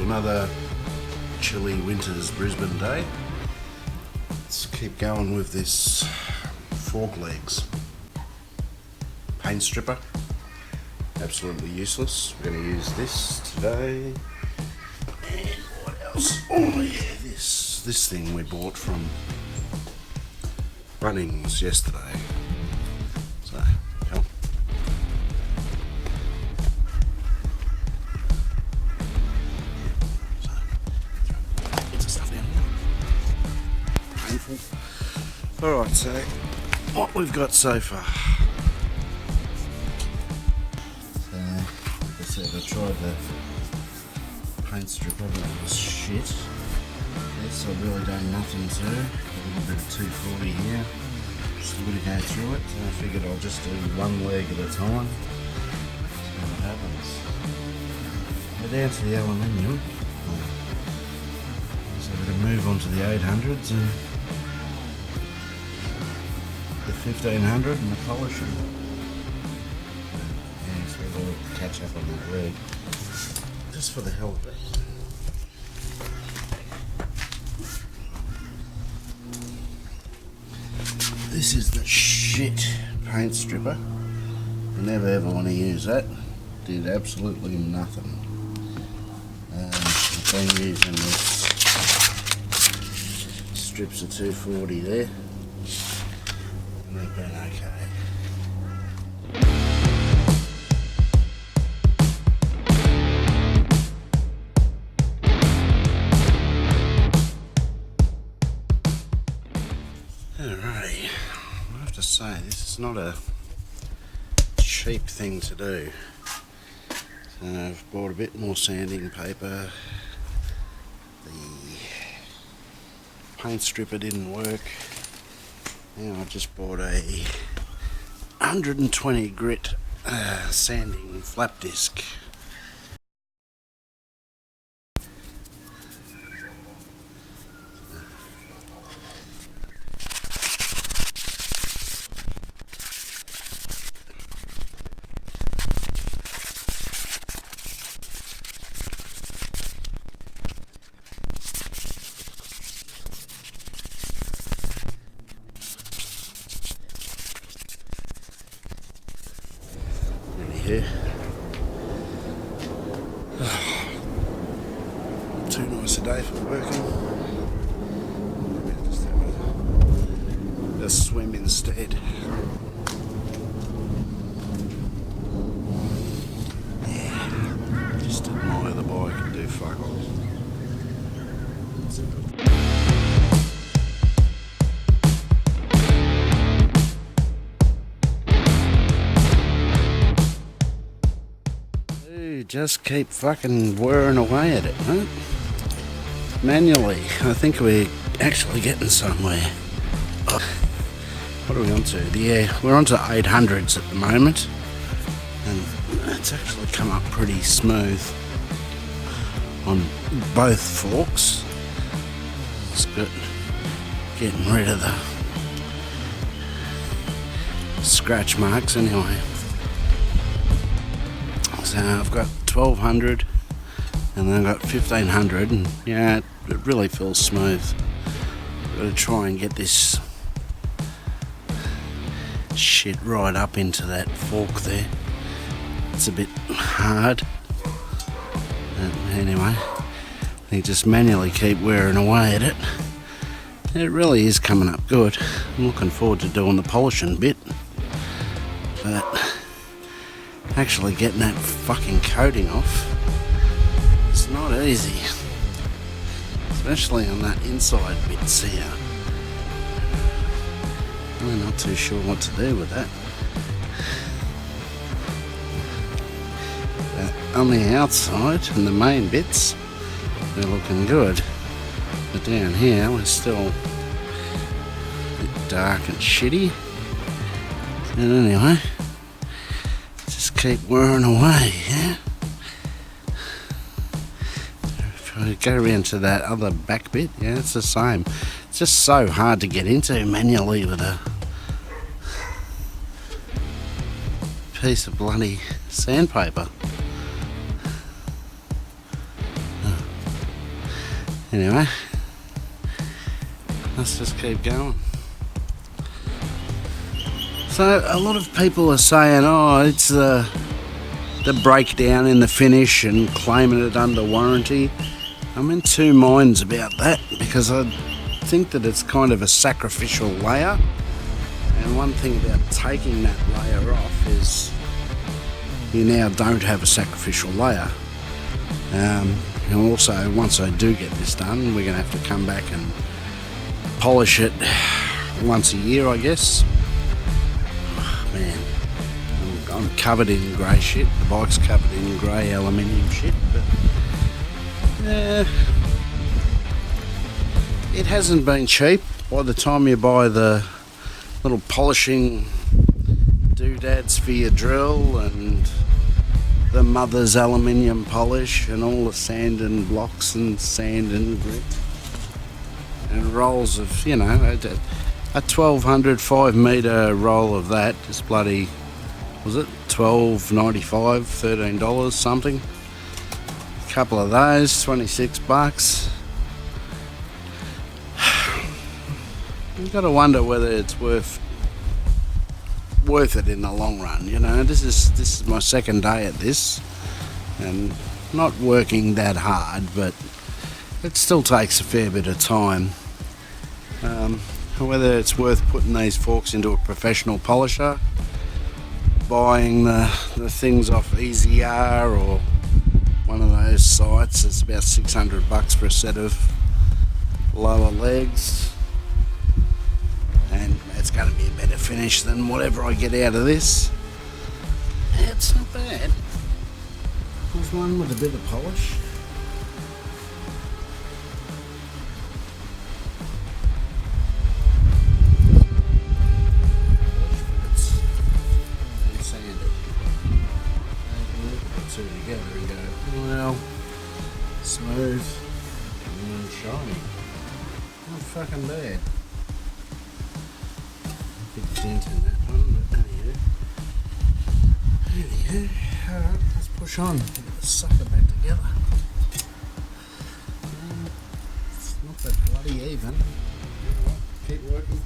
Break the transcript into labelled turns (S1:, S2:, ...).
S1: another chilly winter's Brisbane day. Let's keep going with this fork legs paint stripper. Absolutely useless. We're going to use this today. And what else? Oh yeah, this thing we bought from Bunnings yesterday. So, come on. Get some stuff down here. Painful. Alright, so what we've got so far. So, like I said, I tried the paint stripper, but it was shit. This I've really done nothing to. A little bit of 240 here. Just going to go through it. So I figured I'll just do one leg at a time. See what happens. We're down to the aluminium. So we're going to move on to the 800s and the 1500 and the polishing. Yeah, so we'll catch up on that leg. Just for the hell of it. This is the shit paint stripper. I never ever want to use that. Did absolutely nothing. I've been using this strips of 240 there. And they've been okay. Alrighty, I have to say this is not a cheap thing to do. So I've bought a bit more sanding paper. The paint stripper didn't work. Now I just bought a 120 grit sanding flap disc. Here. Too nice a day for working. Maybe just have a swim instead. Yeah, just admire the bike and do fuck all. Just keep fucking whirring away at it, right? Manually. I think we're actually getting somewhere. Oh, what are we on to? Yeah, we're on to 800s at the moment. And it's actually come up pretty smooth on both forks. It's good. Getting rid of the scratch marks anyway. So I've got 1200 and then I've got 1500 and yeah, it really feels smooth. I've got to try and get this shit right up into that fork there. It's a bit hard. But anyway, you just manually keep wearing away at it. It really is coming up good. I'm looking forward to doing the polishing bit. But actually getting that fucking coating off, it's not easy, especially on that inside bits here. I'm not too sure what to do with that. On the outside and the main bits, they're looking good, but down here we're still a bit dark and shitty. And anyway, keep whirring away, yeah? If I go around to that other back bit, yeah, it's the same. It's just so hard to get into manually with a piece of bloody sandpaper. Anyway, let's just keep going. So a lot of people are saying, oh, it's the breakdown in the finish and claiming it under warranty. I'm in two minds about that, because I think that it's kind of a sacrificial layer, and one thing about taking that layer off is you now don't have a sacrificial layer. And also, once I do get this done, we're going to have to come back and polish it once a year, I guess. Oh, man, I'm covered in grey shit. The bike's covered in grey aluminium shit, but it hasn't been cheap. By the time you buy the little polishing doodads for your drill and the mother's aluminium polish and all the sand and blocks and sand and grit and rolls of, you know, a 1200 5 metre roll of that is bloody, was it $12.95, $13 something, a couple of those, $26. You've got to wonder whether it's worth it in the long run. You know, this is my second day at this, and not working that hard, but it still takes a fair bit of time. Whether it's worth putting these forks into a professional polisher, buying the things off EasyR or one of those sites. It's about $600 for a set of lower legs, and it's going to be a better finish than whatever I get out of this. It's not bad. There's one with a bit of polish. Two together and go, well, smooth and shiny. Not fucking bad. Big dent in that one, but anywho. Alright, let's push on. Get the sucker back together. It's not that bloody even. Keep working.